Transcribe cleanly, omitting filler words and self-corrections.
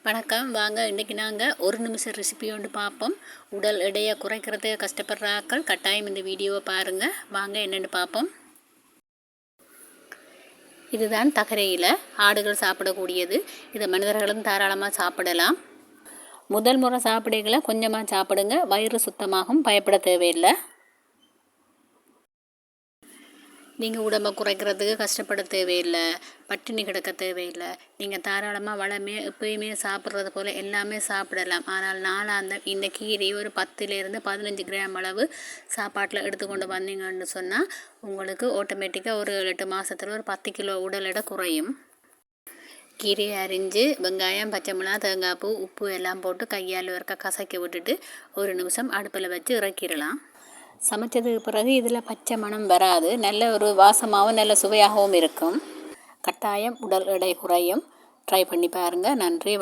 வணக்கம். வாங்க இன்றைக்கி நாங்கள் ஒரு நிமிஷம் ரெசிபி ஒன்று பார்ப்போம். உடல் எடையை குறைக்கிறது கஷ்டப்படுற ஆட்கள் கட்டாயம் இந்த வீடியோவை பாருங்கள். வாங்க என்னென்னு பார்ப்போம். இதுதான் தகரையில் ஆடுகள் சாப்பிடக்கூடியது. இதை மனிதர்களும் தாராளமாக சாப்பிடலாம். முதல் முறை சாப்பிடுகளை கொஞ்சமாக சாப்பிடுங்க. வயிறு சுத்தமாகவும் பயப்பட தேவையில்லை. நீங்கள் உடம்பை குறைக்கிறதுக்கு கஷ்டப்பட தேவையில்லை, பட்டினி கிடக்க தேவையில்லை. நீங்கள் தாராளமாக வளமே எப்பயுமே சாப்பிட்றது போல் எல்லாமே சாப்பிடலாம். ஆனால் இந்த கீரையை ஒரு 10 to 15 கிராம் அளவு சாப்பாட்டில் எடுத்துக்கொண்டு வந்தீங்கன்னு சொன்னால் உங்களுக்கு ஆட்டோமேட்டிக்காக ஒரு 7-8 மாதத்தில் ஒரு 10 கிலோ உடல் எடை குறையும். கீரையை அரிஞ்சு வெங்காயம், பச்சை மிளகாய், தேங்காய் பூ, உப்பு எல்லாம் போட்டு கையால் வரைக்க கசக்கி விட்டுட்டு 1 நிமிஷம் அடுப்பில் வச்சு இறக்கிடலாம். சமைச்சதுக்கு பிறகு இதில் பச்சை மணம் வராது. நல்ல ஒரு வாசமாகவும் நல்ல சுவையாகவும் இருக்கும். கட்டாயம் உடல் எடை குறையும். ட்ரை பண்ணி பாருங்கள். நன்றி.